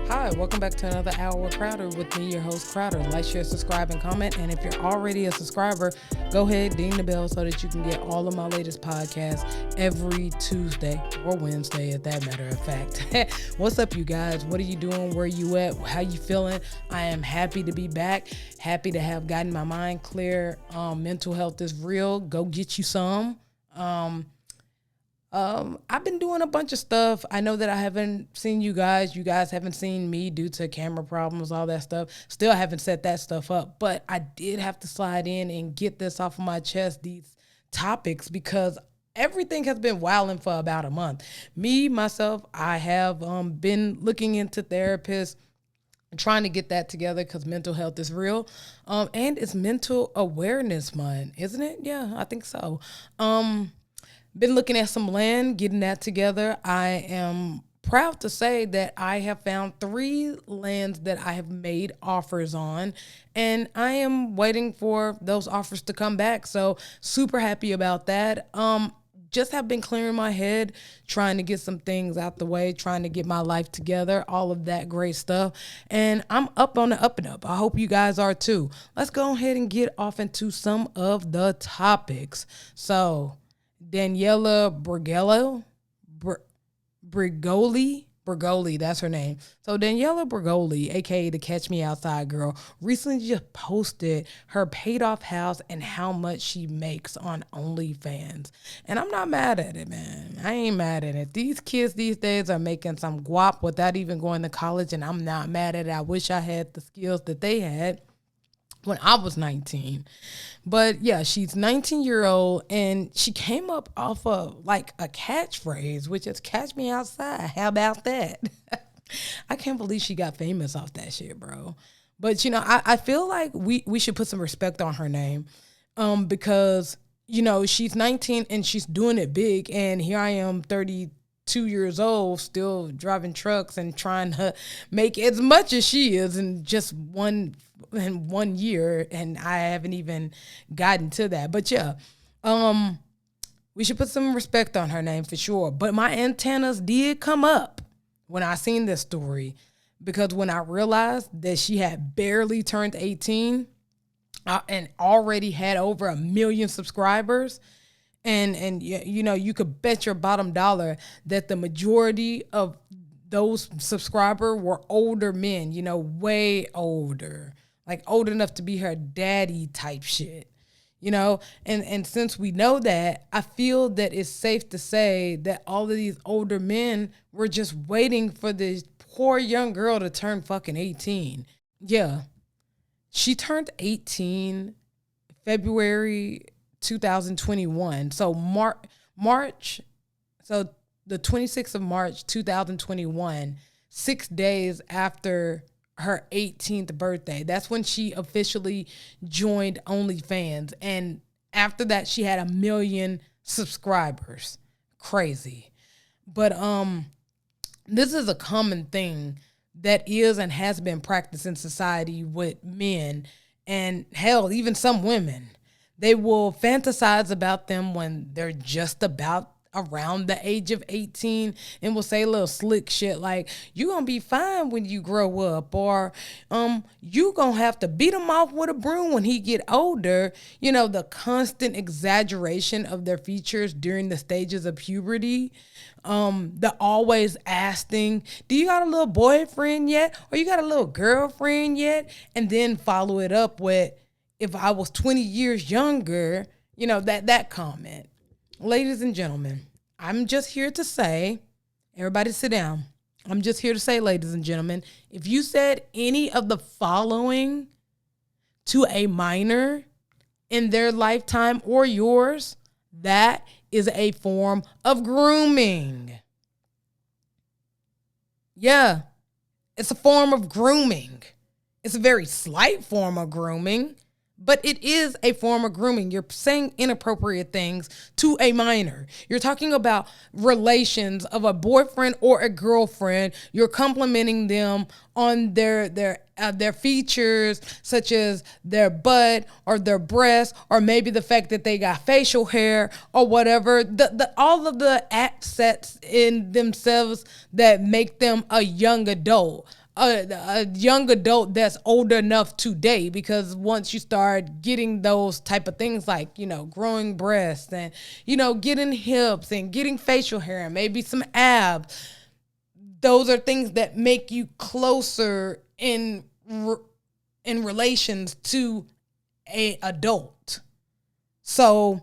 Hi, welcome back to another hour with Crowder with me, your host Crowder. Like, share, subscribe, and comment. And if you're already a subscriber, go ahead, ding the bell so that you can get all of my latest podcasts every Tuesday or Wednesday, at that matter of fact. What's up, you guys? What are you doing? Where you at? How you feeling? I am happy to be back. Happy to have gotten my mind clear. Mental health is real. Go get you some. I've been doing a bunch of stuff. I know that I haven't seen you guys. You guys haven't seen me due to camera problems, all that stuff. Still haven't set that stuff up. But I did have to slide in and get this off of my chest, these topics, because everything has been wilding for about a month. Myself, I have been looking into therapists, trying to get that together because mental health is real. And it's Mental Awareness Month, isn't it? Yeah, I think so. Been looking at some land, getting that together. I am proud to say that I have found 3 lands that I have made offers on, and I am waiting for those offers to come back. So super happy about that. Just have been clearing my head, trying to get some things out the way, trying to get my life together, all of that great stuff. And I'm up on the up and up. I hope you guys are too. Let's go ahead and get off into some of the topics. So Daniela Brigoli, that's her name. So Daniela Brigoli, aka the Catch Me Outside girl, recently just posted her paid off house and how much she makes on OnlyFans. And I'm not mad at it, man. I ain't mad at it. These kids these days are making some guap without even going to college, and I'm not mad at it. I wish I had the skills that they had when I was 19. But yeah, she's 19-year-old, and she came up off of like a catchphrase, which is "Catch me outside." How about that? I can't believe she got famous off that shit, bro. But you know, I feel like we should put some respect on her name, because you know, she's 19 and she's doing it big, and here I am, 32 years old, still driving trucks and trying to make as much as she is in just one year, and I haven't even gotten to that. But yeah, we should put some respect on her name for sure. But my antennas did come up when I seen this story, because when I realized that she had barely turned 18 and already had over 1 million subscribers, and you know, you could bet your bottom dollar that the majority of those subscribers were older men, you know, way older, like old enough to be her daddy type shit, you know? And since we know that, I feel that it's safe to say that all of these older men were just waiting for this poor young girl to turn fucking 18. Yeah. She turned 18 February 2021. So March, so the 26th of March 2021, 6 days after her 18th birthday. That's when she officially joined OnlyFans. And after that, she had 1 million subscribers. Crazy. But this is a common thing that is and has been practiced in society with men, and hell, even some women. They will fantasize about them when they're just about around the age of 18, and will say a little slick shit like, "You gonna be fine when you grow up," or "You gonna have to beat him off with a broom when he get older." You know, the constant exaggeration of their features during the stages of puberty. The always asking, "Do you got a little boyfriend yet?" Or "You got a little girlfriend yet?" And then follow it up with, "If I was 20 years younger," you know, that comment. Ladies and gentlemen, I'm just here to say, everybody sit down. I'm just here to say, ladies and gentlemen, if you said any of the following to a minor in their lifetime or yours, that is a form of grooming. Yeah, it's a form of grooming. It's a very slight form of grooming, but it is a form of grooming. You're saying inappropriate things to a minor. You're talking about relations of a boyfriend or a girlfriend. You're complimenting them on their features, such as their butt or their breasts, or maybe the fact that they got facial hair or whatever. All of the assets in themselves that make them a young adult. a young adult that's old enough to date, because once you start getting those type of things like, growing breasts and, getting hips and getting facial hair and maybe some abs, those are things that make you closer in relations to a adult. So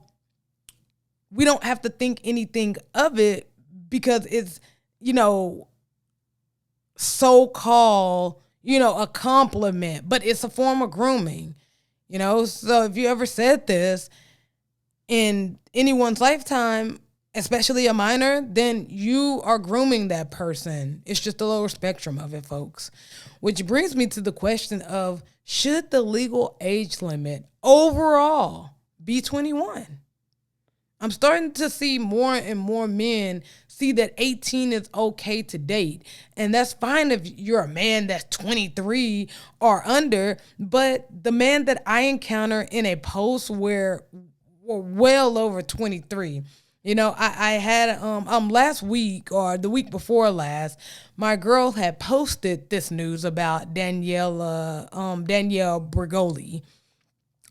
we don't have to think anything of it because it's, so-called, a compliment, but it's a form of grooming, So if you ever said this in anyone's lifetime, especially a minor, then you are grooming that person. It's just a lower spectrum of it, folks. Which brings me to the question of, should the legal age limit overall be 21? I'm starting to see more and more men see that 18 is okay to date. And that's fine if you're a man that's 23 or under. But the man that I encounter in a post were well over 23. I had last week or the week before last, my girl had posted this news about Danielle Bregoli,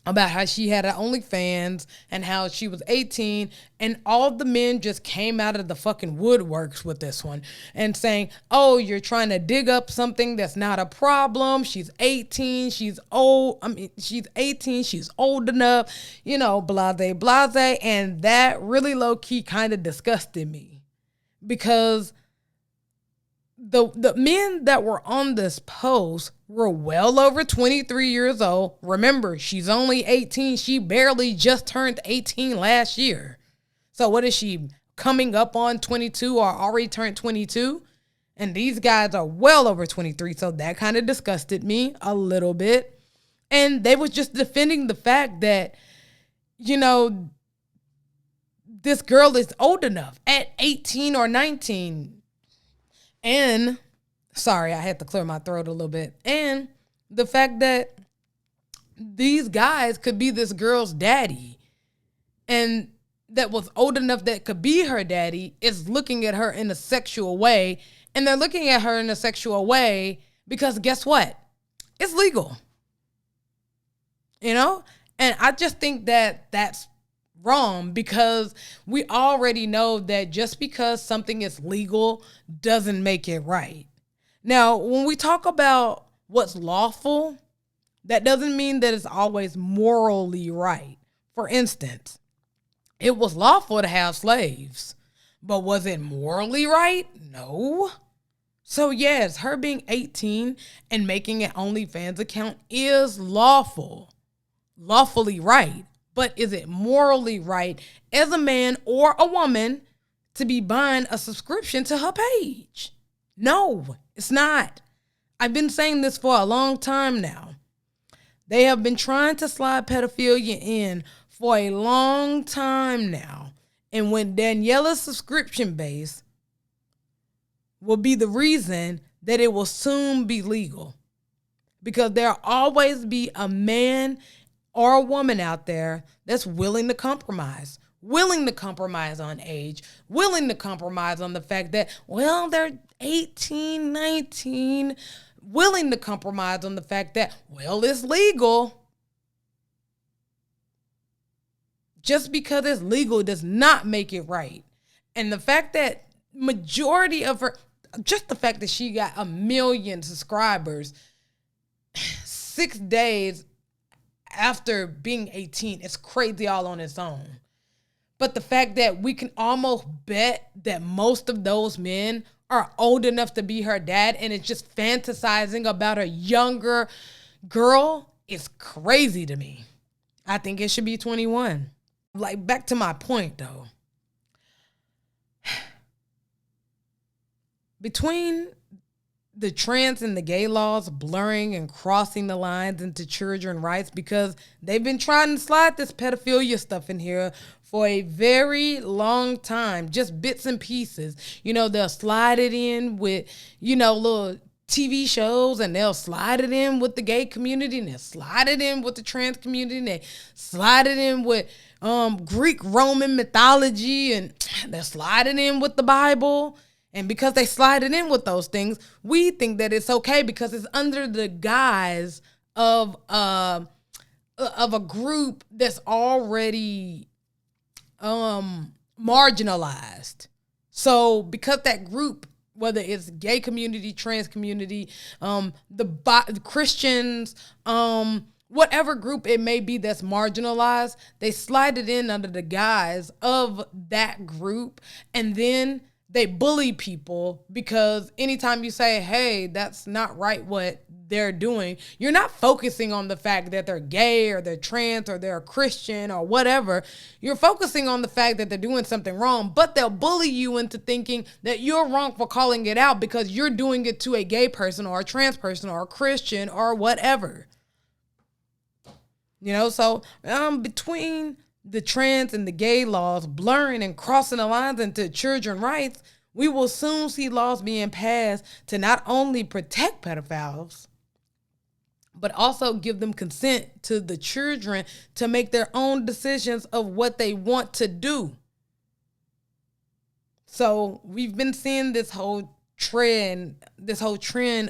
about how she had an OnlyFans and how she was 18, and all the men just came out of the fucking woodworks with this one and saying, oh, you're trying to dig up something that's not a problem. She's 18. She's old. She's 18. She's old enough, blase. And that really low key kind of disgusted me, because the men that were on this post were well over 23 years old. Remember, she's only 18. She barely just turned 18 last year. So what is she, coming up on 22 or already turned 22? And these guys are well over 23. So that kind of disgusted me a little bit. And they was just defending the fact that, this girl is old enough at 18 or 19. And, sorry, I had to clear my throat a little bit. And the fact that these guys could be this girl's daddy, and that was old enough that could be her daddy, is looking at her in a sexual way. And they're looking at her in a sexual way because guess what? It's legal. And I just think that that's wrong, because we already know that just because something is legal doesn't make it right. Now, when we talk about what's lawful, that doesn't mean that it's always morally right. For instance, it was lawful to have slaves, but was it morally right? No. So yes, her being 18 and making an OnlyFans account is lawfully right. But is it morally right as a man or a woman to be buying a subscription to her page? No, it's not. I've been saying this for a long time now. They have been trying to slide pedophilia in for a long time now. And when Daniela's subscription base will be the reason that it will soon be legal. Because there'll always be a man or a woman out there that's willing to compromise on age, willing to compromise on the fact that, well, they're 18, 19, willing to compromise on the fact that, well, it's legal. Just because it's legal does not make it right. And the fact that majority of her, just the fact that she got 1 million subscribers 6 days after being 18, it's crazy all on its own. But the fact that we can almost bet that most of those men are old enough to be her dad, and it's just fantasizing about a younger girl, is crazy to me. I think it should be 21. Like, back to my point though. Between the trans and the gay laws blurring and crossing the lines into children's rights, because they've been trying to slide this pedophilia stuff in here for a very long time, just bits and pieces. They'll slide it in with, little TV shows, and they'll slide it in with the gay community, and they'll slide it in with the trans community, and they slide it in with Greek Roman mythology, and they'll slide it in with the Bible. And because they slide it in with those things, we think that it's okay because it's under the guise of a group that's already marginalized. So because that group, whether it's gay community, trans community, the Christians, whatever group it may be that's marginalized, they slide it in under the guise of that group, and then they bully people because anytime you say, hey, that's not right what they're doing, you're not focusing on the fact that they're gay or they're trans or they're a Christian or whatever. You're focusing on the fact that they're doing something wrong, but they'll bully you into thinking that you're wrong for calling it out because you're doing it to a gay person or a trans person or a Christian or whatever. You know, so between the trans and the gay laws blurring and crossing the lines into children's rights, we will soon see laws being passed to not only protect pedophiles, but also give them consent to the children to make their own decisions of what they want to do. So we've been seeing this whole trend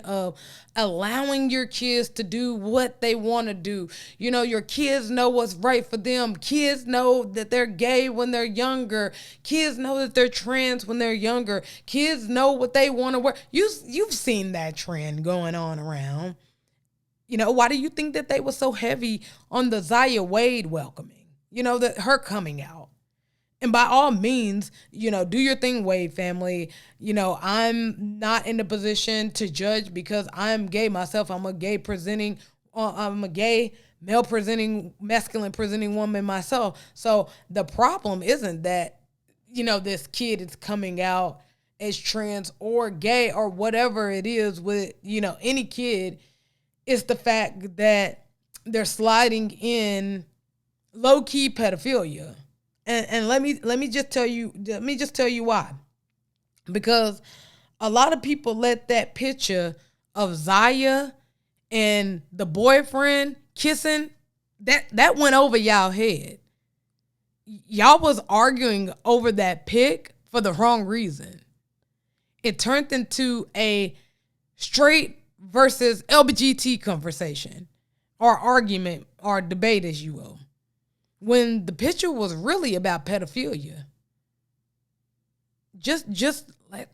of allowing your kids to do what they want to do. You know, your kids know what's right for them. Kids know that they're gay when they're younger. Kids know that they're trans when they're younger. Kids know what they want to wear. You've seen that trend going on around. You know, why do you think that they were so heavy on the Zaya Wade welcoming? You know, her coming out. And by all means, you know, do your thing, Wade family. You know, I'm not in a position to judge because I'm gay myself. I'm a gay male presenting, masculine presenting woman myself. So the problem isn't that, you know, this kid is coming out as trans or gay or whatever it is with, you know, any kid. It's the fact that they're sliding in low-key pedophilia. And let me just tell you why. Because a lot of people let that picture of Zaya and the boyfriend kissing, that went over y'all head. Y'all was arguing over that pic for the wrong reason. It turned into a straight versus LGBT conversation or argument or debate, as you will, when the picture was really about pedophilia.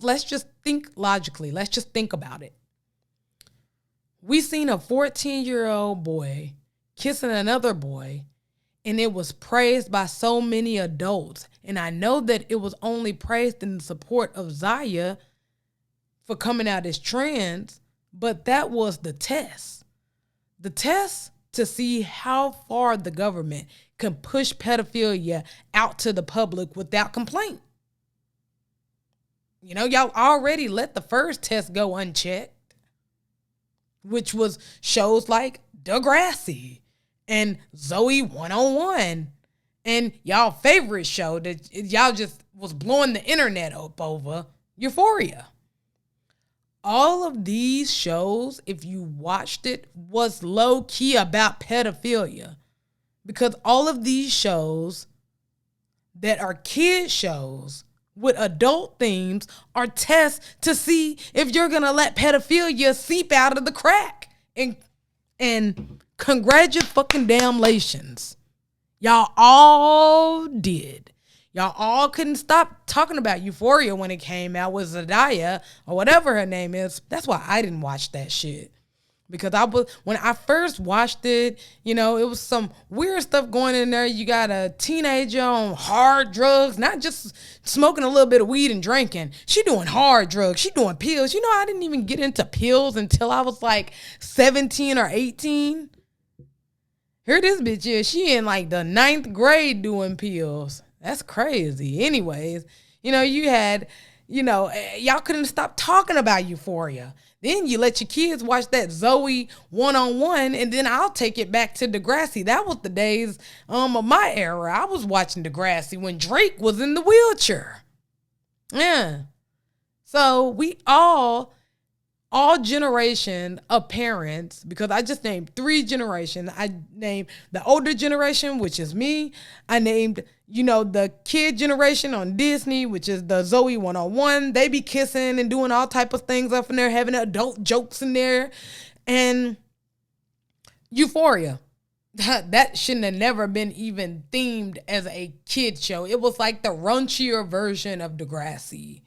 Let's just think logically. Let's just think about it. We seen a 14-year-old boy kissing another boy, and it was praised by so many adults. And I know that it was only praised in support of Zaya for coming out as trans, but that was the test. The test to see how far the government can push pedophilia out to the public without complaint. You know, y'all already let the first test go unchecked, which was shows like Degrassi and Zoe 101 and y'all favorite show that y'all just was blowing the internet up over, Euphoria. All of these shows, if you watched it, was low-key about pedophilia. Because all of these shows that are kid shows with adult themes are tests to see if you're going to let pedophilia seep out of the crack. And congratulations. Y'all all did. Y'all all couldn't stop talking about Euphoria when it came out with Zendaya or whatever her name is. That's why I didn't watch that shit. Because when I first watched it, you know, it was some weird stuff going in there. You got a teenager on hard drugs, not just smoking a little bit of weed and drinking. She doing hard drugs. She doing pills. You know, I didn't even get into pills until I was like 17 or 18. Here this bitch is. She in like the 9th grade doing pills. That's crazy. Anyways, you know, you had, you know, y'all couldn't stop talking about Euphoria. Then you let your kids watch that Zoe 101, and then I'll take it back to Degrassi. That was the days of my era. I was watching Degrassi when Drake was in the wheelchair. Yeah. So we all all generation of parents, because I just named 3 generations. I named the older generation, which is me. I named, the kid generation on Disney, which is the Zoe 101. They be kissing and doing all type of things up in there, having adult jokes in there. And Euphoria. That shouldn't have never been even themed as a kid show. It was like the raunchier version of Degrassi.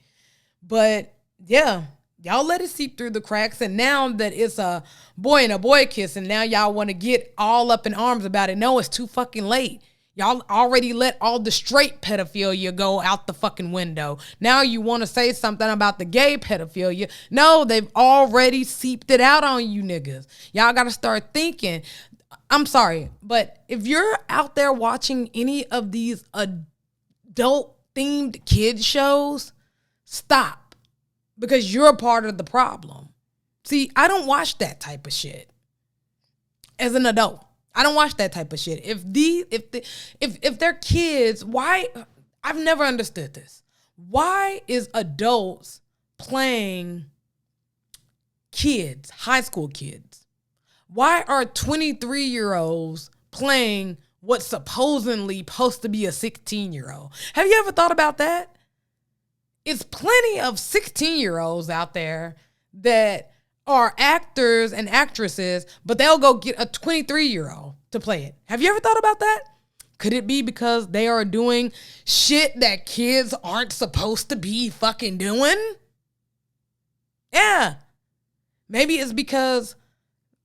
But yeah, y'all let it seep through the cracks. And now that it's a boy and a boy kiss, and now y'all want to get all up in arms about it. No, it's too fucking late. Y'all already let all the straight pedophilia go out the fucking window. Now you want to say something about the gay pedophilia. No, they've already seeped it out on you niggas. Y'all got to start thinking. I'm sorry, but if you're out there watching any of these adult-themed kid shows, stop, because you're a part of the problem. See, I don't watch that type of shit as an adult. I don't watch that type of shit. If they're kids, why? I've never understood this. Why is adults playing kids, high school kids? Why are 23-year-olds playing what's supposedly supposed to be a 16-year-old? Have you ever thought about that? It's plenty of 16-year-olds out there that are actors and actresses, but they'll go get a 23-year-old to play it. Have you ever thought about that? Could it be because they are doing shit that kids aren't supposed to be fucking doing? Yeah. Maybe it's because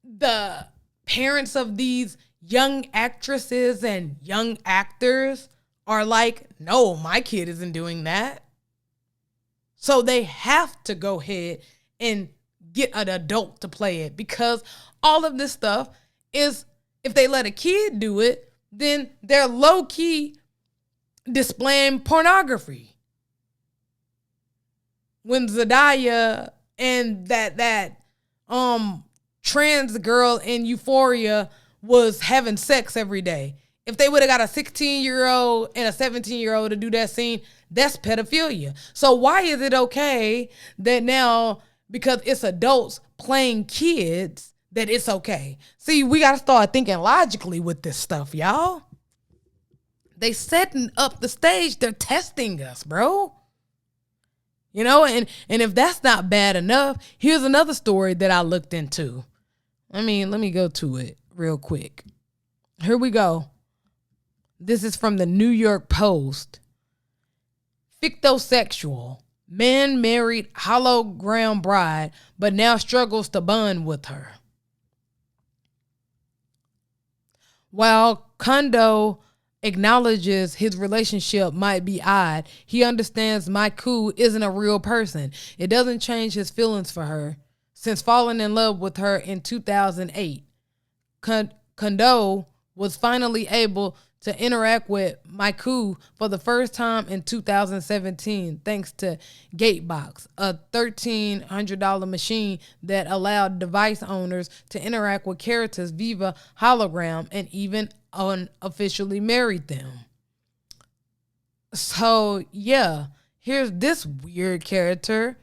the parents of these young actresses and young actors are like, no, my kid isn't doing that. So they have to go ahead and get an adult to play it, because all of this stuff is, if they let a kid do it, then they're low-key displaying pornography. When Zendaya and that trans girl in Euphoria was having sex every day, if they would have got a 16-year-old and a 17-year-old to do that scene, that's pedophilia. So why is it okay that now, because it's adults playing kids, that it's okay? See, we got to start thinking logically with this stuff, y'all. They setting up the stage. They're testing us, bro. And if that's not bad enough, here's another story that I looked into. Let me go to it real quick. Here we go. This is from the New York Post. Fictosexual. Man married hologram bride, but now struggles to bond with her. While Kondo acknowledges his relationship might be odd, he understands Maiku isn't a real person. It doesn't change his feelings for her. Since falling in love with her in 2008, Kondo was finally able to interact with Maiku for the first time in 2017, thanks to Gatebox, a $1,300 machine that allowed device owners to interact with characters via hologram and even unofficially married them. So, yeah, here's this weird character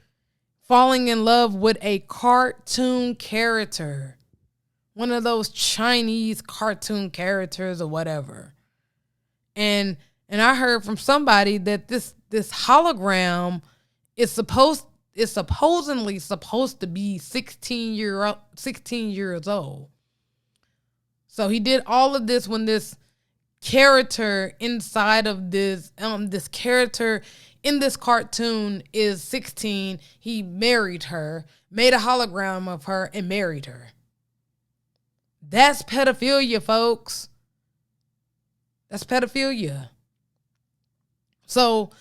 falling in love with a cartoon character. One of those Chinese cartoon characters or whatever. And I heard from somebody that this hologram is supposedly supposed to be 16 years old. So he did all of this when this character inside of this character in this cartoon is 16. He married her, made a hologram of her, and married her. That's pedophilia, folks. That's pedophilia. So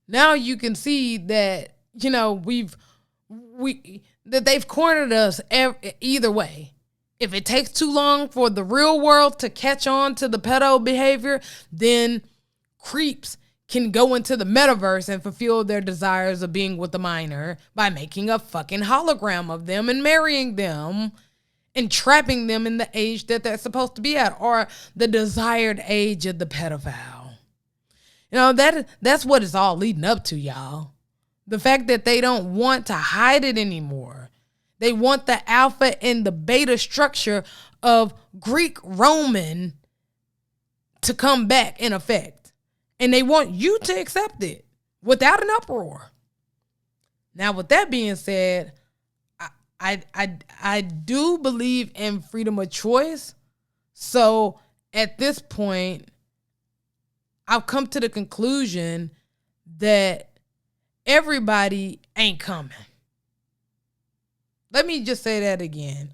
now you can see that, that they've cornered us either way. If it takes too long for the real world to catch on to the pedo behavior, then creeps can go into the metaverse and fulfill their desires of being with a minor by making a fucking hologram of them and marrying them and trapping them in the age that they're supposed to be at, or the desired age of the pedophile. That's what it's all leading up to, y'all. The fact that they don't want to hide it anymore. They want the alpha and the beta structure of Greek Roman to come back in effect. And they want you to accept it without an uproar. Now, with that being said, I do believe in freedom of choice. So at this point, I've come to the conclusion that everybody ain't coming. Let me just say that again.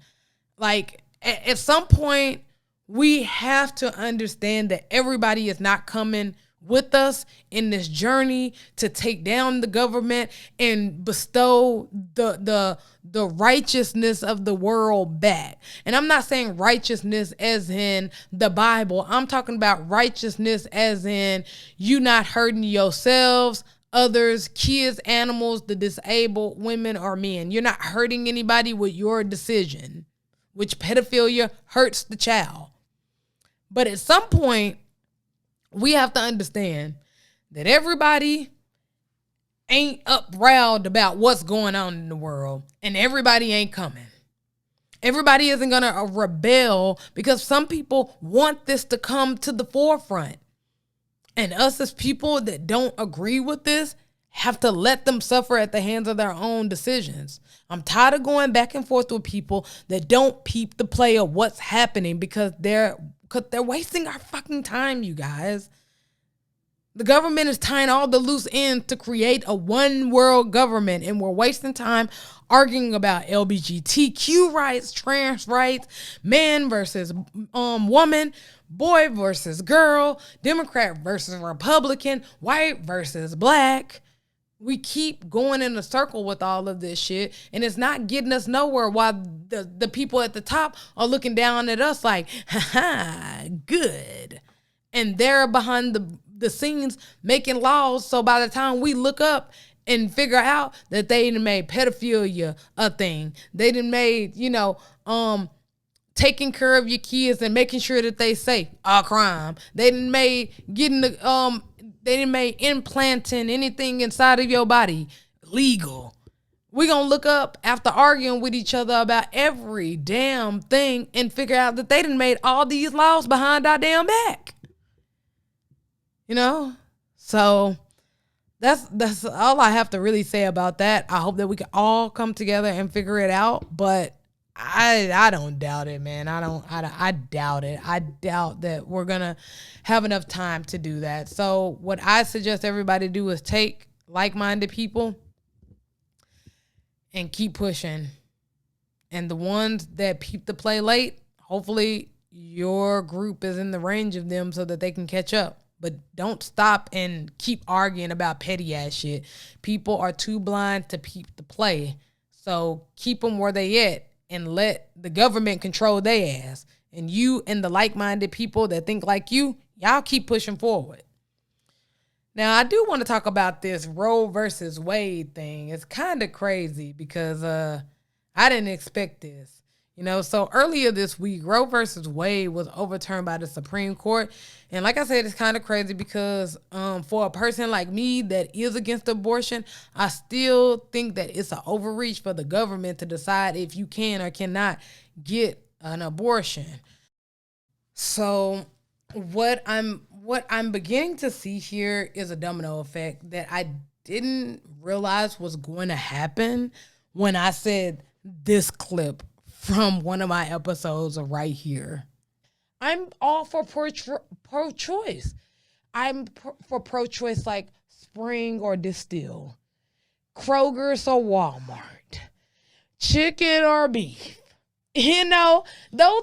Like, at some point, we have to understand that everybody is not coming with us in this journey to take down the government and bestow the righteousness of the world back. And I'm not saying righteousness as in the Bible. I'm talking about righteousness as in you not hurting yourselves, others, kids, animals, the disabled, women, or men. You're not hurting anybody with your decision, which pedophilia hurts the child. But at some point, we have to understand that everybody ain't uproused about what's going on in the world, and everybody ain't coming. Everybody isn't going to rebel because some people want this to come to the forefront. And us as people that don't agree with this have to let them suffer at the hands of their own decisions. I'm tired of going back and forth with people that don't peep the play of what's happening because they're wasting our fucking time, you guys. The government is tying all the loose ends to create a one world government, and we're wasting time arguing about LGBTQ rights, trans rights, man versus woman, boy versus girl, Democrat versus Republican, white versus black. We keep going in a circle with all of this shit, and it's not getting us nowhere while the people at the top are looking down at us like, ha, good. And they're behind the scenes making laws, so by the time we look up and figure out that they done made pedophilia a thing, they done made, taking care of your kids and making sure that they safe a crime. They done made implanting anything inside of your body legal. We're going to look up after arguing with each other about every damn thing and figure out that they done made all these laws behind our damn back. So that's all I have to really say about that. I hope that we can all come together and figure it out, but I don't doubt it, man. I doubt it. I doubt that we're gonna have enough time to do that. So what I suggest everybody do is take like-minded people and keep pushing. And the ones that peep the play late, hopefully your group is in the range of them so that they can catch up. But don't stop and keep arguing about petty ass shit. People are too blind to peep the play. So keep them where they at and let the government control their ass. And you and the like-minded people that think like you, y'all keep pushing forward. Now, I do want to talk about this Roe versus Wade thing. It's kind of crazy because I didn't expect this. So earlier this week, Roe versus Wade was overturned by the Supreme Court. And like I said, it's kind of crazy because for a person like me that is against abortion, I still think that it's an overreach for the government to decide if you can or cannot get an abortion. So what I'm beginning to see here is a domino effect that I didn't realize was going to happen when I said this clip from one of my episodes right here. I'm all for pro-choice. I'm for pro-choice like Spring or Distill, Kroger's or Walmart, chicken or beef. Those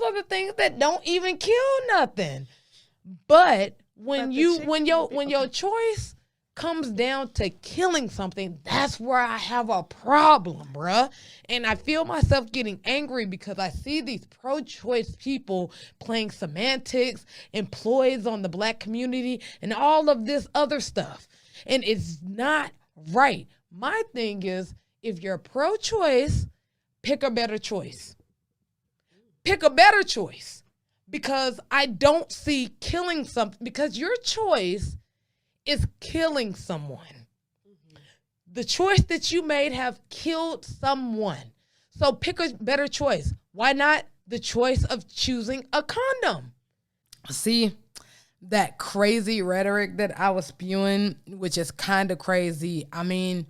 are the things that don't even kill nothing. But when your choice comes down to killing something, that's where I have a problem, bruh. And I feel myself getting angry because I see these pro-choice people playing semantics, employees on the black community, and all of this other stuff. And it's not right. My thing is, if you're pro-choice, pick a better choice. Pick a better choice. Because I don't see killing something, because your choice is killing someone. Mm-hmm. The choice that you made have killed someone. So pick a better choice. Why not the choice of choosing a condom? See, that crazy rhetoric that I was spewing, which is kind of crazy. I mean,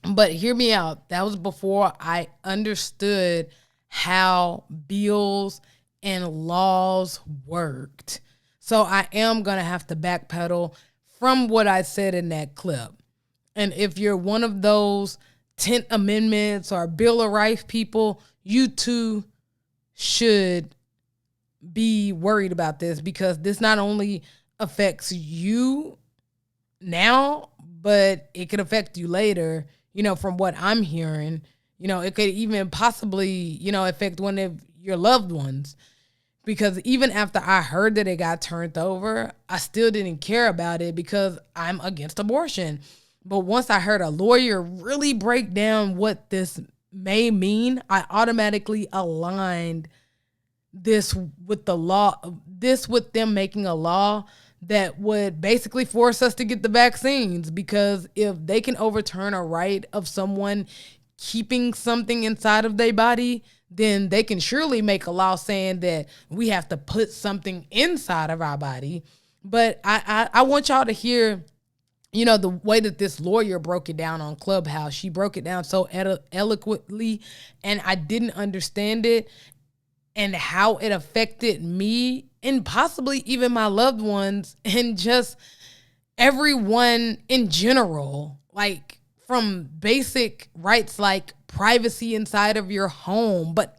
but hear me out. That was before I understood how bills and laws worked. So I am going to have to backpedal from what I said in that clip. And if you're one of those 10th Amendments or Bill of Rights people, you too should be worried about this, because this not only affects you now, but it could affect you later. From what I'm hearing, it could even possibly, affect one of your loved ones. Because even after I heard that it got turned over, I still didn't care about it because I'm against abortion. But once I heard a lawyer really break down what this may mean, I automatically aligned this with the law, this with them making a law that would basically force us to get the vaccines. Because if they can overturn a right of someone keeping something inside of their body, then they can surely make a law saying that we have to put something inside of our body. But I want y'all to hear, the way that this lawyer broke it down on Clubhouse. She broke it down so eloquently, and I didn't understand it and how it affected me and possibly even my loved ones and just everyone in general. Like, from basic rights like privacy inside of your home. But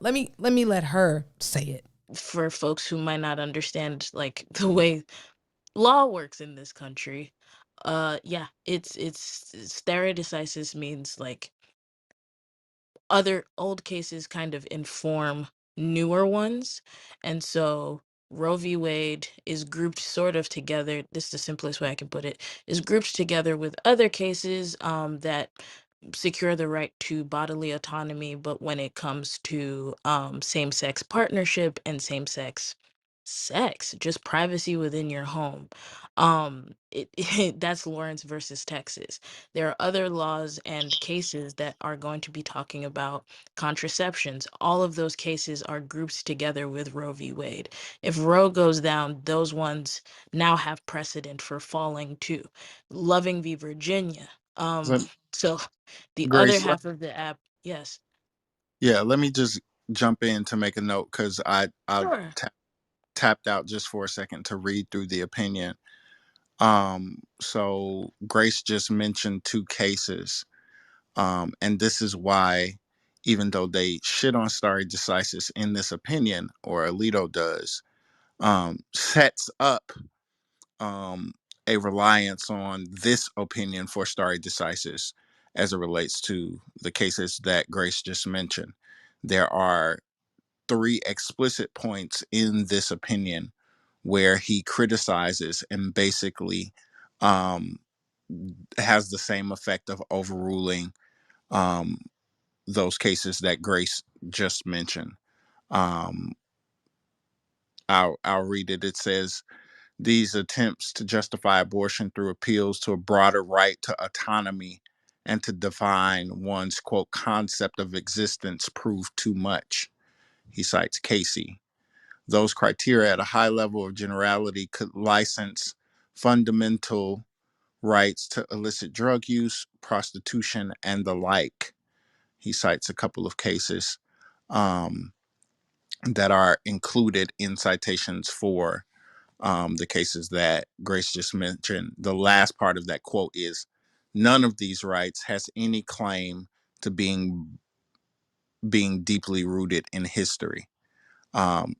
let her say it. For folks who might not understand like the way law works in this country, yeah, it's stare decisis means like other old cases kind of inform newer ones. And so Roe v. Wade is grouped sort of together. This is the simplest way I can put it, is grouped together with other cases that secure the right to bodily autonomy. But when it comes to same-sex partnership and same-sex sex, just privacy within your home, that's Lawrence versus Texas. There are other laws and cases that are going to be talking about contraceptions. All of those cases are grouped together with Roe v. Wade. If Roe goes down, those ones now have precedent for falling too. Loving v. Virginia. Let, So the other Grace, half of the app, yes. yeah, let me just jump in to make a note because I Sure. tapped out just for a second to read through the opinion. So Grace just mentioned two cases, and this is why, even though they shit on stare decisis in this opinion, or Alito does, sets up um, a reliance on this opinion for stare decisis as it relates to the cases that Grace just mentioned. There are three explicit points in this opinion where he criticizes and basically um, has the same effect of overruling um, those cases that Grace just mentioned. Um, I'll read it. It says, these attempts to justify abortion through appeals to a broader right to autonomy and to define one's quote concept of existence prove too much. He cites Casey. Those criteria at a high level of generality could license fundamental rights to illicit drug use, prostitution, and the like. He cites a couple of cases um, that are included in citations for the cases that Grace just mentioned. The last part of that quote is, none of these rights has any claim to being deeply rooted in history.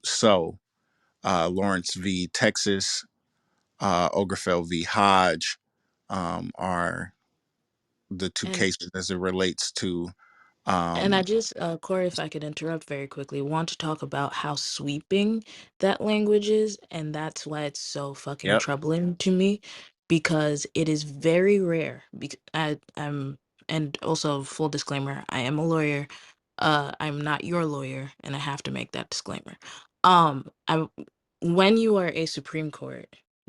So Lawrence v. Texas, Ogerfeld v. Hodge are the two And cases as it relates to. And I Um, just, Corey, if I could interrupt very quickly, want to talk about how sweeping that language is. And that's why it's so fucking yep. troubling to me, because it is very rare. And also, full disclaimer, I am a lawyer. I'm not your lawyer, and I have to make that disclaimer. I, when you are a Supreme Court,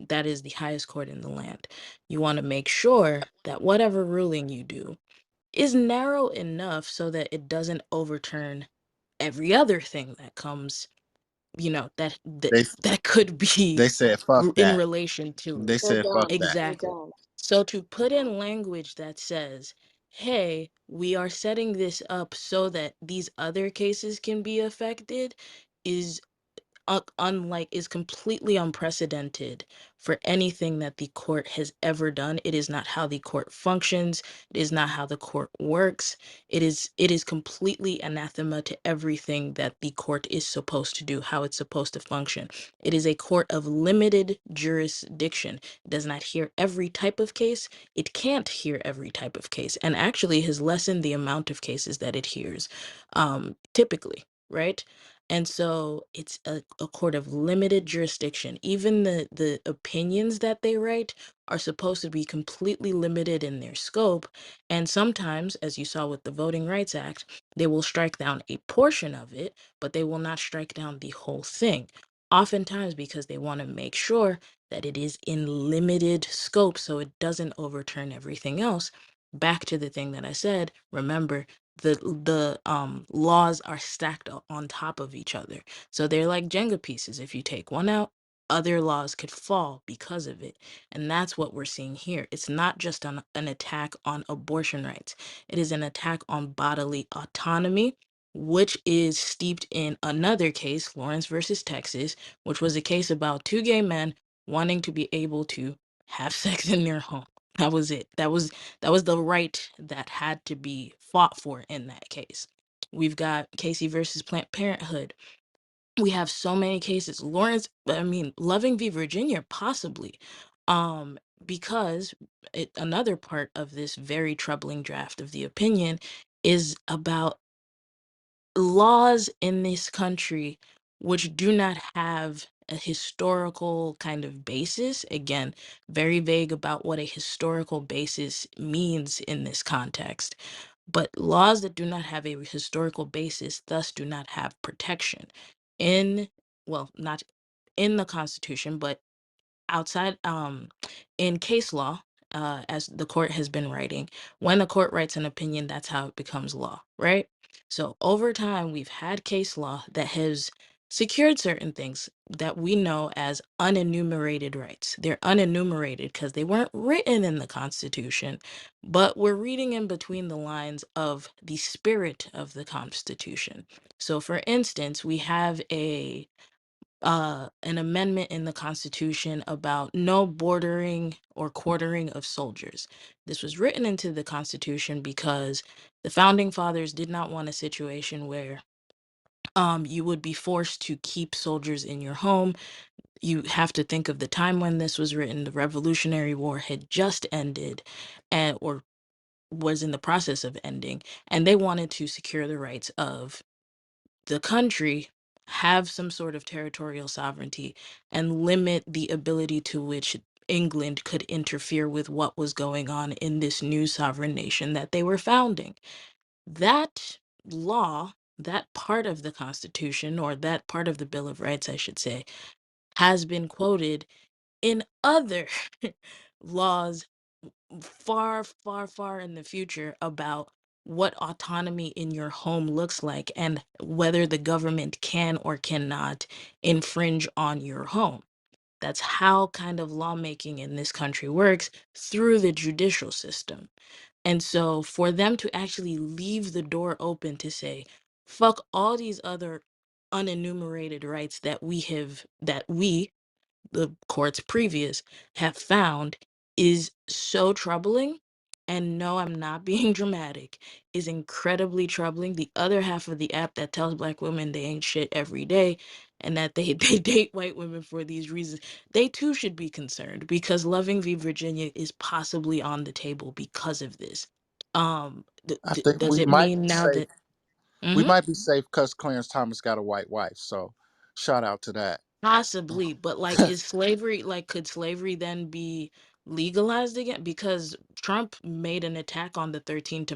that is the highest court in the land, you want to make sure that whatever ruling you do is narrow enough so that it doesn't overturn every other thing that comes, that They that could be they said fuck in that. relation to They it. They said fuck don't. that. They Exactly. don't. So to put in language that says, hey, we are setting this up so that these other cases can be affected is unlike is completely unprecedented for anything that the court has ever done. It is not how the court functions. It is not how the court works. It is completely anathema to everything that the court is supposed to do, how it's supposed to function. It is a court of limited jurisdiction. It does not hear every type of case. It can't hear every type of case, and actually has lessened the amount of cases that it hears, typically, right? And so it's a court of limited jurisdiction. Even the opinions that they write are supposed to be completely limited in their scope. And sometimes, as you saw with the Voting Rights Act, they will strike down a portion of it, but they will not strike down the whole thing. Oftentimes because they want to make sure that it is in limited scope so it doesn't overturn everything else. Back to the thing that I said, remember, the laws are stacked on top of each other. So they're like Jenga pieces. If you take one out, other laws could fall because of it. And that's what we're seeing here. It's not just an attack on abortion rights. It is an attack on bodily autonomy, which is steeped in another case, Lawrence versus Texas, which was a case about two gay men wanting to be able to have sex in their home. That was it. That was the right that had to be fought for in that case. We've got Casey versus Planned Parenthood. We have so many cases. Loving v. Virginia, possibly. Because another part of this very troubling draft of the opinion is about laws in this country which do not have a historical kind of basis. Again, very vague about what a historical basis means in this context. But laws that do not have a historical basis thus do not have protection in, well, not in the Constitution, but outside, in case law, as the court has been writing. When the court writes an opinion, that's how it becomes law, right? So over time, we've had case law that has secured certain things that we know as unenumerated rights. They're unenumerated because they weren't written in the Constitution, but we're reading in between the lines of the spirit of the Constitution. So for instance, we have an amendment in the Constitution about no bordering or quartering of soldiers. This was written into the Constitution because the founding fathers did not want a situation where you would be forced to keep soldiers in your home. You have to think of the time when this was written. The Revolutionary War had just ended, and or was in the process of ending, and they wanted to secure the rights of the country, have some sort of territorial sovereignty, and limit the ability to which England could interfere with what was going on in this new sovereign nation that they were founding. That law, that part of the Constitution, or that part of the Bill of Rights, I should say, has been quoted in other laws far, far, far in the future about what autonomy in your home looks like and whether the government can or cannot infringe on your home. That's how kind of lawmaking in this country works, through the judicial system. And so for them to actually leave the door open to say, fuck all these other unenumerated rights that we, the courts previous, have found, is so troubling. And no, I'm not being dramatic, is incredibly troubling. The other half of the app that tells black women they ain't shit every day and that they, they date white women for these reasons, they too should be concerned, because Loving v. Virginia is possibly on the table because of this. I think Does we it might mean be now safe. that We Mhm. might be safe because Clarence Thomas got a white wife. So shout out to that. Possibly, but like, is slavery, like, could slavery then be legalized again? Because Trump made an attack on the 13th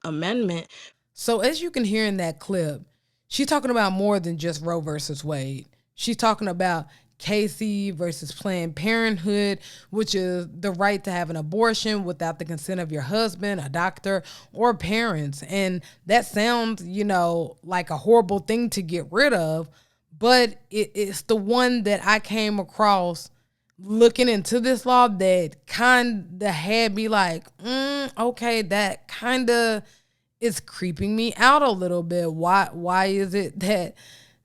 Amendment. So as you can hear in that clip, she's talking about more than just Roe versus Wade. She's talking about, Casey versus Planned Parenthood, which is the right to have an abortion without the consent of your husband, a doctor, or parents. And that sounds, like a horrible thing to get rid of, but it's the one that I came across looking into this law that kind of had me like, okay, that kind of is creeping me out a little bit. Why is it that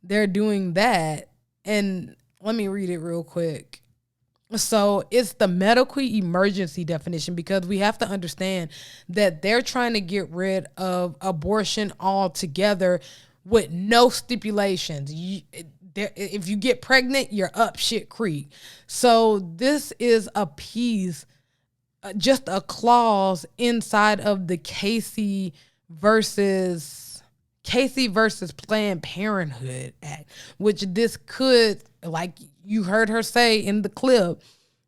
they're doing that? And let me read it real quick. So it's the medical emergency definition, because we have to understand that they're trying to get rid of abortion altogether with no stipulations. If you get pregnant, you're up shit creek. So this is a piece, just a clause inside of the Casey versus Planned Parenthood Act, which this could, like you heard her say in the clip,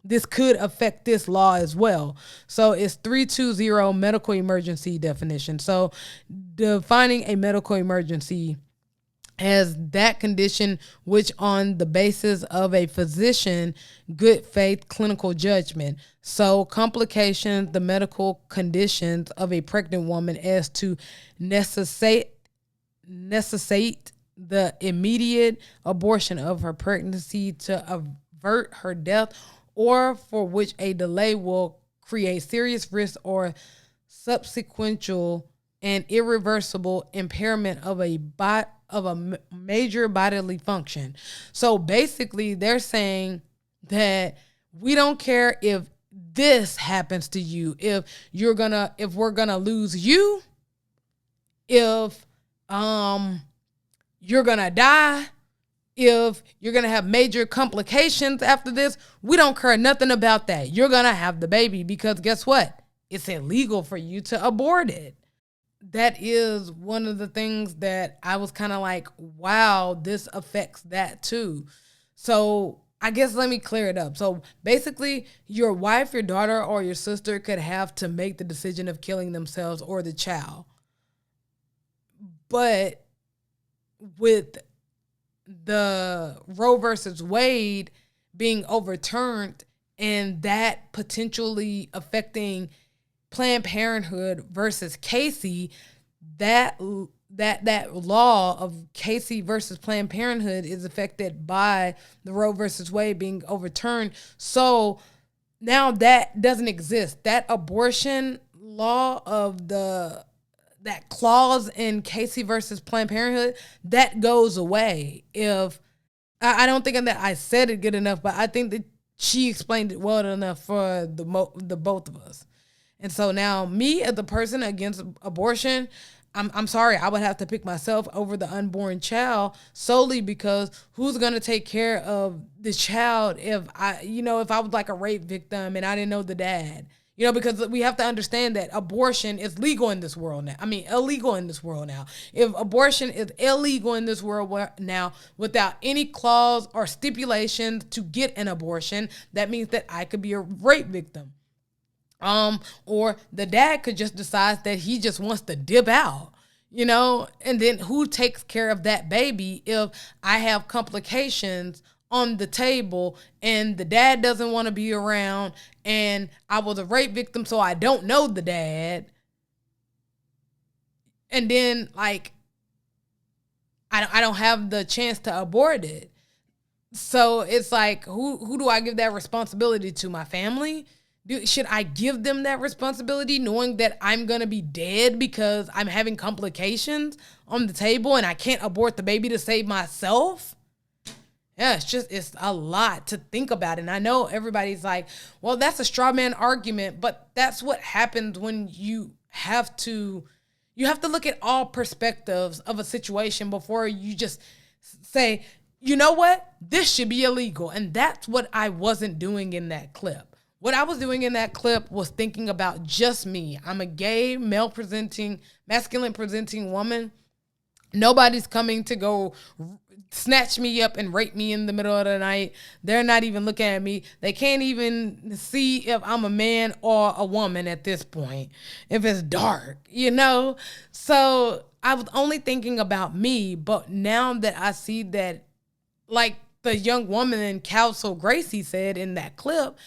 this could affect this law as well. So it's 320 medical emergency definition. So defining a medical emergency as that condition which, on the basis of a physician good faith clinical judgment, so complications, the medical conditions of a pregnant woman as to necessitate the immediate abortion of her pregnancy to avert her death, or for which a delay will create serious risk or subsequential and irreversible impairment of a major bodily function. So basically they're saying that we don't care if this happens to you, if we're gonna lose you, if you're gonna die, if you're gonna have major complications after this, we don't care nothing about that. You're gonna have the baby, because guess what? It's illegal for you to abort it. That is one of the things that I was kind of like, wow, this affects that too. So I guess let me clear it up. So basically, your wife, your daughter, or your sister could have to make the decision of killing themselves or the child. But with the Roe versus Wade being overturned and that potentially affecting Planned Parenthood versus Casey, that law of Casey versus Planned Parenthood is affected by the Roe versus Wade being overturned. So now that doesn't exist. That abortion law of that clause in Casey versus Planned Parenthood, that goes away. If I don't think that I said it good enough, but I think that she explained it well enough for the both of us. And so now me, as the person against abortion, I'm sorry, I would have to pick myself over the unborn child, solely because who's going to take care of the child if I was like a rape victim and I didn't know the dad? Because we have to understand that abortion is legal in this world now. Illegal in this world now. If abortion is illegal in this world now, without any clause or stipulations to get an abortion, that means that I could be a rape victim. Or the dad could just decide that he just wants to dip out, and then who takes care of that baby if I have complications on the table and the dad doesn't want to be around and I was a rape victim, so I don't know the dad. And then I don't have the chance to abort it. So it's like, who do I give that responsibility to? My family? Should I give them that responsibility knowing that I'm going to be dead because I'm having complications on the table and I can't abort the baby to save myself? Yeah, it's a lot to think about. And I know everybody's like, well, that's a straw man argument, but that's what happens when you have to look at all perspectives of a situation before you just say, you know what? This should be illegal. And that's what I wasn't doing in that clip. What I was doing in that clip was thinking about just me. I'm a gay, masculine presenting woman. Nobody's coming to go snatch me up and rape me in the middle of the night. They're not even looking at me. They can't even see if I'm a man or a woman at this point, if it's dark, So I was only thinking about me, but now that I see that, the young woman in Council Gracie said in that clip,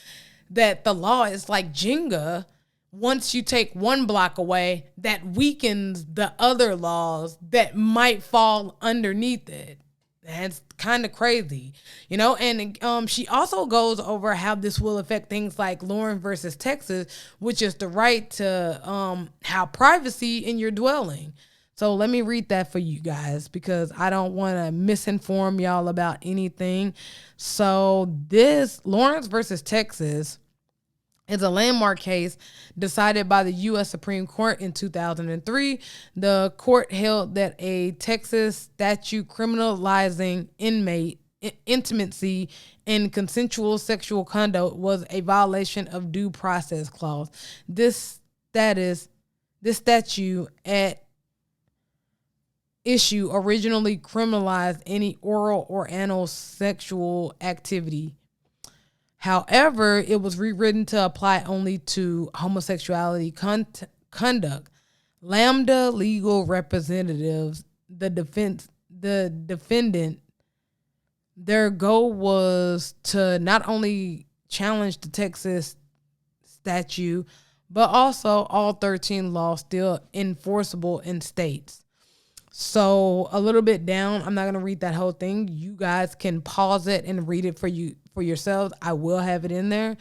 that the law is like Jenga. Once you take one block away, that weakens the other laws that might fall underneath it. That's kind of crazy, you know? And she also goes over how this will affect things like Lawrence versus Texas, which is the right to have privacy in your dwelling. So let me read that for you guys because I don't want to misinform y'all about anything. So this Lawrence versus Texas is a landmark case decided by the U.S. Supreme Court in 2003. The court held that a Texas statute criminalizing inmate intimacy and consensual sexual conduct was a violation of due process clause. This statute at issue originally criminalized any oral or anal sexual activity. However, it was rewritten to apply only to homosexuality conduct. Lambda legal representatives, the defendant, their goal was to not only challenge the Texas statute, but also all 13 laws still enforceable in states. So a little bit down, I'm not going to read that whole thing. You guys can pause it and read it for yourselves. I will have it in there.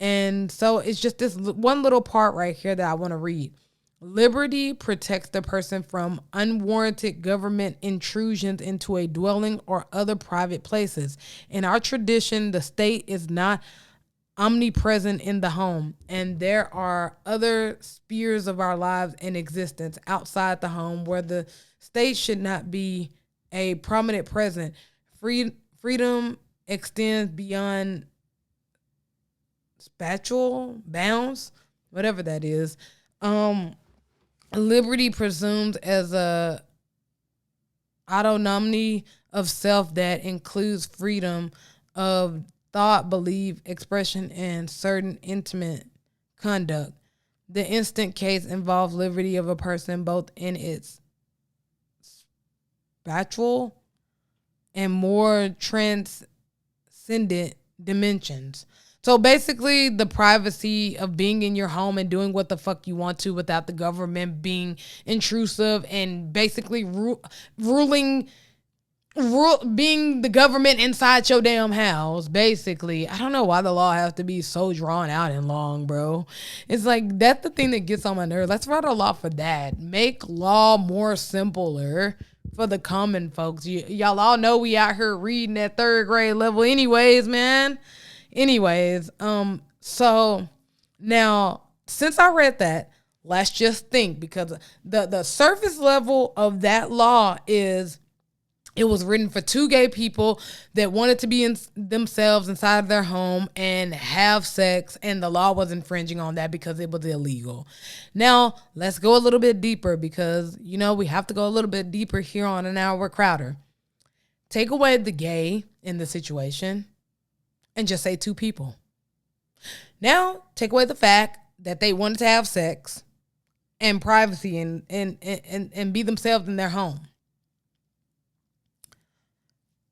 And so it's just this one little part right here that I want to read. Liberty protects the person from unwarranted government intrusions into a dwelling or other private places. In our tradition, the state is not omnipresent in the home, and there are other spheres of our lives and existence outside the home where the state should not be a prominent presence. Freedom extends beyond spatial bounds, whatever that is. Liberty presumes as a autonomy of self that includes freedom of thought, belief, expression, and certain intimate conduct. The instant case involves liberty of a person both in its spatial and more transcendent dimensions. So basically, the privacy of being in your home and doing what the fuck you want to without the government being intrusive and basically being the government inside your damn house, basically. I don't know why the law has to be so drawn out and long, bro. It's like, that's the thing that gets on my nerves. Let's write a law for that. Make law more simpler for the common folks. Y'all all know we out here reading at third grade level anyways, man. Anyways, so now, since I read that, let's just think, because the surface level of that law is, it was written for two gay people that wanted to be themselves inside of their home and have sex, and the law was infringing on that because it was illegal. Now, let's go a little bit deeper because, you know, we have to go a little bit deeper here on An Hour with Crowder. Take away the gay in the situation and just say two people. Now, take away the fact that they wanted to have sex and privacy and be themselves in their home.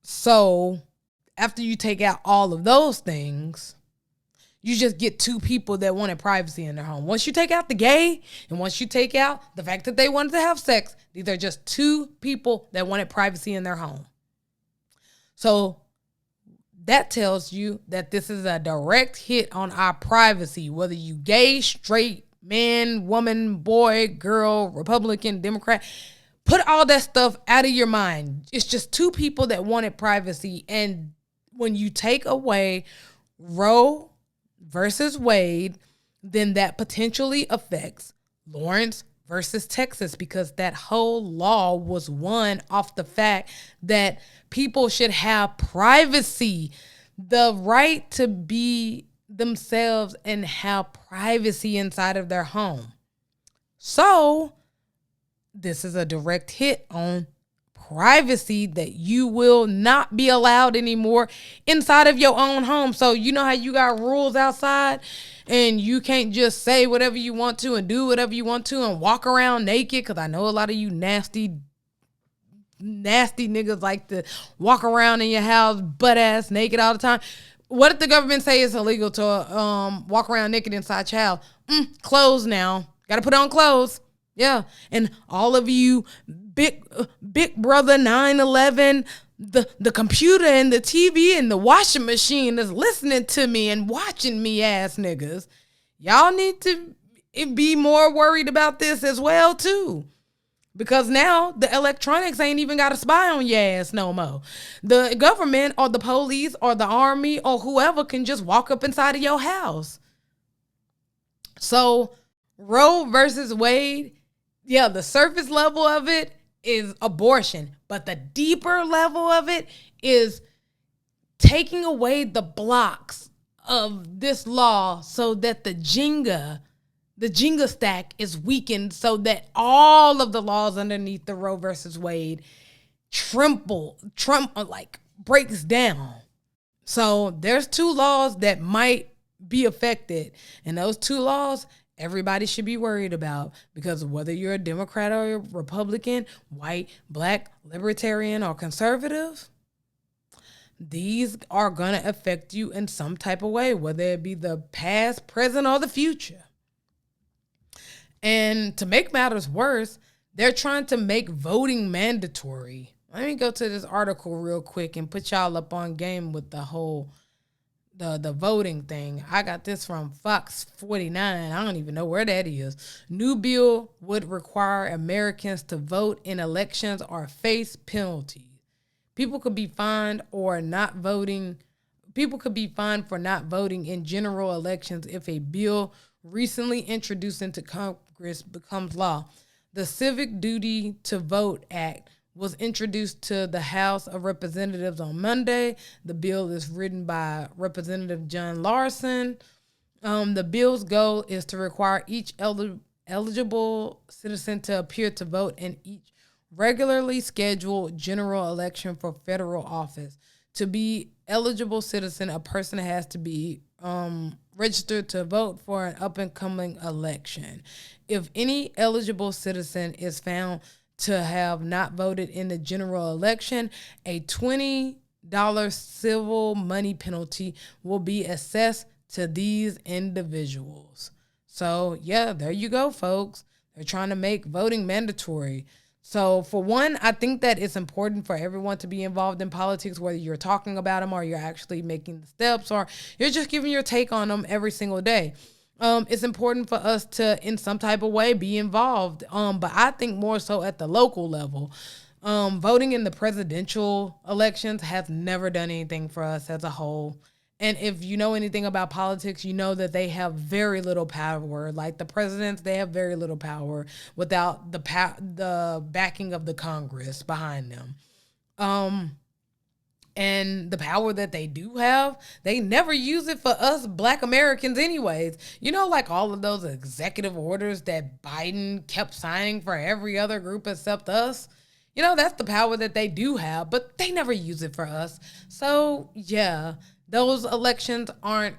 So after you take out all of those things, you just get two people that wanted privacy in their home. Once you take out the gay and once you take out the fact that they wanted to have sex, these are just two people that wanted privacy in their home. So that tells you that this is a direct hit on our privacy, whether you gay, straight, man, woman, boy, girl, Republican, Democrat. Put all that stuff out of your mind. It's just two people that wanted privacy. And when you take away Roe versus Wade, then that potentially affects Lawrence versus Texas, because that whole law was won off the fact that people should have privacy, the right to be themselves and have privacy inside of their home. So this is a direct hit on privacy that you will not be allowed anymore inside of your own home. So you know how you got rules outside and you can't just say whatever you want to and do whatever you want to and walk around naked? Because I know a lot of you nasty nasty niggas like to walk around in your house butt ass naked all the time. What if the government say it's illegal to walk around naked inside your house? Clothes now. Got to put on clothes. Yeah. And all of you big brother 9/11, the computer and the TV and the washing machine is listening to me and watching me ass niggas. Y'all need to be more worried about this as well too. Because now the electronics ain't even got to spy on your ass no more. The government or the police or the army or whoever can just walk up inside of your house. So Roe versus Wade, yeah, the surface level of it is abortion. But the deeper level of it is taking away the blocks of this law so that the Jenga stack is weakened so that all of the laws underneath the Roe versus Wade breaks down. So there's 2 laws that might be affected. And those 2 laws, everybody should be worried about, because whether you're a Democrat or a Republican, white, black, libertarian, or conservative, these are going to affect you in some type of way, whether it be the past, present, or the future. And to make matters worse, they're trying to make voting mandatory. Let me go to this article real quick and put y'all up on game with the whole the voting thing. I got this from Fox 49. I don't even know where that is. New bill would require Americans to vote in elections or face penalties. People could be fined for not voting in general elections if a bill recently introduced into Congress becomes law. The Civic Duty to Vote Act was introduced to the House of Representatives on Monday. The bill is written by Representative John Larson. The bill's goal is to require each eligible citizen to appear to vote in each regularly scheduled general election for federal office. To be eligible citizen, a person has to be registered to vote for an up-and-coming election. If any eligible citizen is found to have not voted in the general election, a $20 civil money penalty will be assessed to these individuals. So, yeah, there you go, folks. They're trying to make voting mandatory. So, for one, I think that it's important for everyone to be involved in politics, whether you're talking about them or you're actually making the steps or you're just giving your take on them every single day. It's important for us to, in some type of way, be involved. But I think more so at the local level. Voting in the presidential elections has never done anything for us as a whole. And if you know anything about politics, you know that they have very little power. Like the presidents, they have very little power without the backing of the Congress behind them. And the power that they do have, they never use it for us Black Americans anyways. You know, like all of those executive orders that Biden kept signing for every other group except us. You know, that's the power that they do have, but they never use it for us. So, yeah, those elections aren't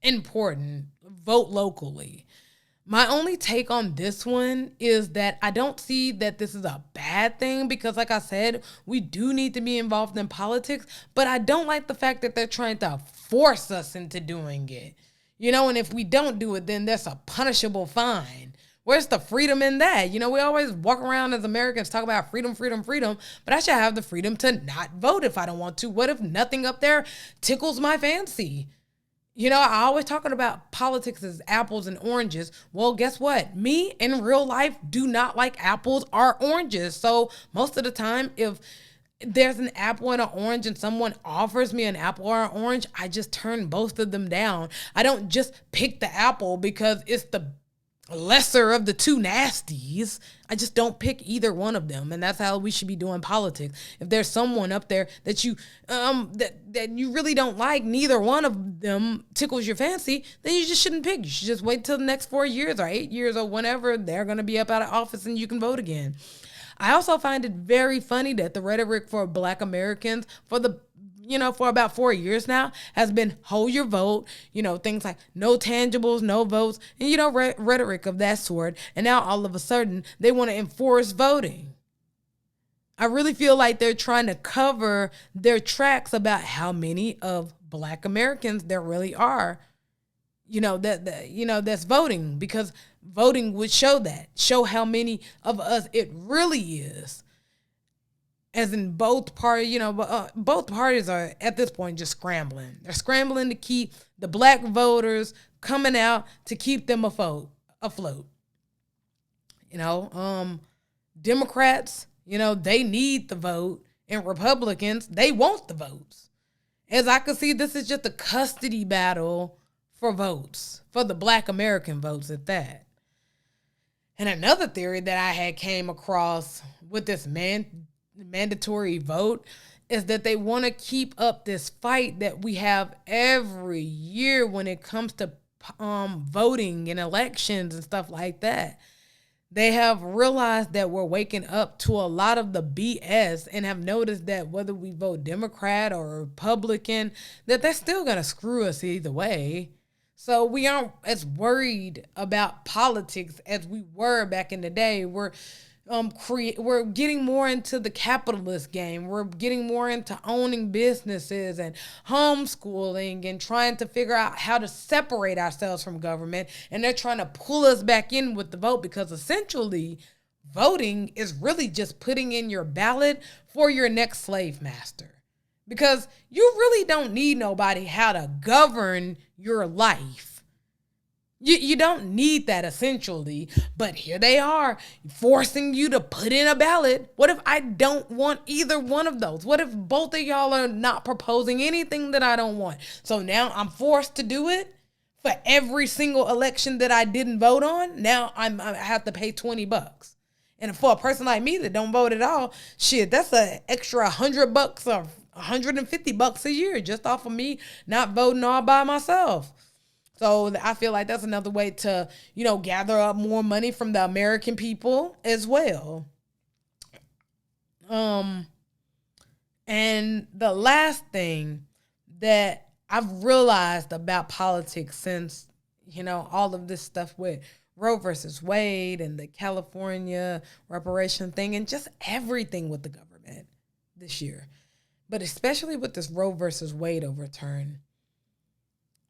important. Vote locally. My only take on this one is that I don't see that this is a bad thing because, like I said, we do need to be involved in politics, but I don't like the fact that they're trying to force us into doing it. You know, and if we don't do it, then there's a punishable fine. Where's the freedom in that? You know, we always walk around as Americans, talk about freedom, but I should have the freedom to not vote if I don't want to. What if nothing up there tickles my fancy? You know, I always talking about politics as apples and oranges. Well, guess what? Me in real life do not like apples or oranges. So most of the time, if there's an apple and an orange and someone offers me an apple or an orange, I just turn both of them down. I don't just pick the apple because it's the lesser of the two nasties. I just don't pick either one of them, and that's how we should be doing politics. If there's someone up there that you that you really don't like, neither one of them tickles your fancy, then you just shouldn't pick. You should just wait till the next 4 years or 8 years or whenever they're going to be up out of office and you can vote again. I also find it very funny that the rhetoric for Black Americans for about 4 years now has been hold your vote, things like no tangibles, no votes, and, rhetoric of that sort. And now all of a sudden they want to enforce voting. I really feel like they're trying to cover their tracks about how many of Black Americans there really are, that's voting, because voting would show how many of us it really is. As in both parties, both parties are at this point just scrambling. They're scrambling to keep the Black voters coming out, to keep them afloat. Democrats, they need the vote, and Republicans, they want the votes. As I can see, this is just a custody battle for votes, for the Black American votes at that. And another theory that I had came across with this mandatory vote is that they want to keep up this fight that we have every year when it comes to voting and elections and stuff like that. They have realized that we're waking up to a lot of the BS, and have noticed that whether we vote Democrat or Republican, that they're still going to screw us either way. So we aren't as worried about politics as we were back in the day. We're getting more into the capitalist game. We're getting more into owning businesses and homeschooling and trying to figure out how to separate ourselves from government. And they're trying to pull us back in with the vote, because essentially voting is really just putting in your ballot for your next slave master. Because you really don't need nobody how to govern your life. You don't need that, essentially. But here they are, forcing you to put in a ballot. What if I don't want either one of those? What if both of y'all are not proposing anything that I don't want? So now I'm forced to do it for every single election that I didn't vote on. Now I have to pay $20. And for a person like me that don't vote at all, shit, that's an extra $100 or $150 a year just off of me not voting all by myself. So I feel like that's another way to, gather up more money from the American people as well. And the last thing that I've realized about politics since, all of this stuff with Roe versus Wade and the California reparation thing and just everything with the government this year, but especially with this Roe versus Wade overturn,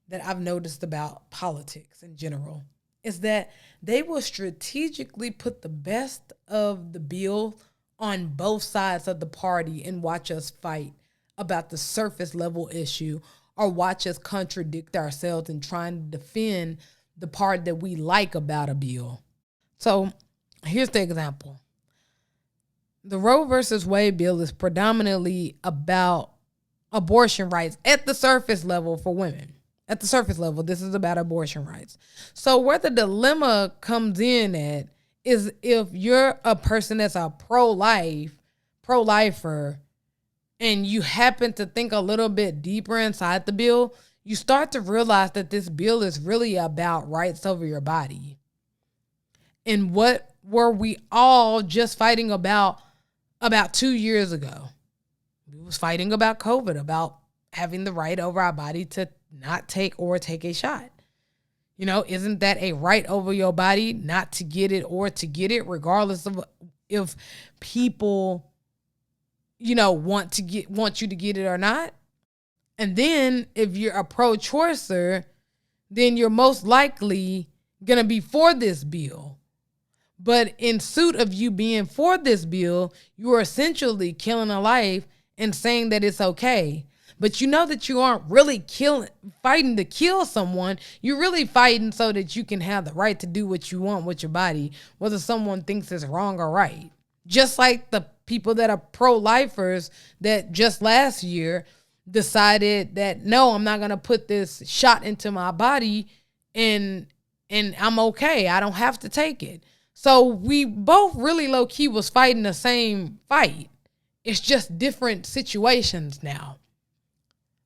that I've noticed about politics in general is that they will strategically put the best of the bill on both sides of the party and watch us fight about the surface level issue, or watch us contradict ourselves and trying to defend the part that we like about a bill. So here's the example. The Roe versus Wade bill is predominantly about abortion rights at the surface level for women. At the surface level, this is about abortion rights. So where the dilemma comes in at is if you're a person that's a pro-lifer, and you happen to think a little bit deeper inside the bill, you start to realize that this bill is really about rights over your body. And what were we all just fighting about 2 years ago? We was fighting about COVID, about having the right over our body to not take a shot. Isn't that a right over your body, not to get it or to get it, regardless of if people, want you to get it or not? And then if you're a pro-choicer, then you're most likely going to be for this bill. But in suit of you being for this bill, you are essentially killing a life and saying that it's okay. But you know that you aren't really fighting to kill someone. You're really fighting so that you can have the right to do what you want with your body, whether someone thinks it's wrong or right. Just like the people that are pro-lifers that just last year decided that, no, I'm not going to put this shot into my body and I'm okay. I don't have to take it. So we both really low-key was fighting the same fight. It's just different situations now.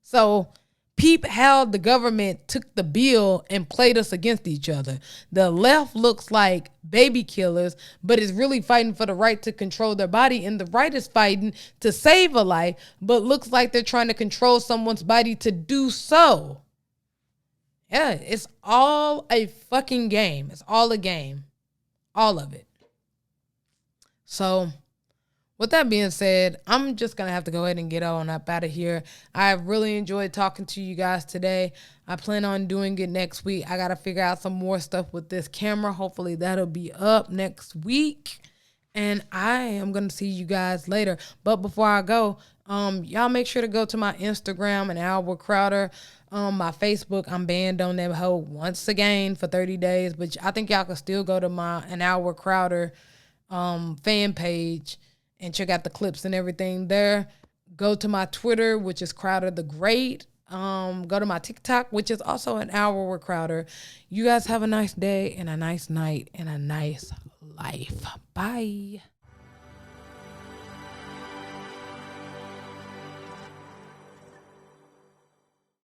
So peep how the government took the bill and played us against each other. The left looks like baby killers, but is really fighting for the right to control their body. And the right is fighting to save a life, but looks like they're trying to control someone's body to do so. Yeah, it's all a fucking game. It's all a game. All of it. So With that being said, I'm just going to have to go ahead and get on up out of here. I really enjoyed talking to you guys today. I plan on doing it next week. I got to figure out some more stuff with this camera. Hopefully that'll be up next week. And I am going to see you guys later. But before I go, y'all make sure to go to my Instagram and Albert Crowder. My Facebook, I'm banned on that hoe once again for 30 days. But I think y'all can still go to my an Albert Crowder fan page and check out the clips and everything there. Go to my Twitter, which is Crowder the Great. Go to my TikTok, which is also an hour with Crowder. You guys have a nice day and a nice night and a nice life. Bye.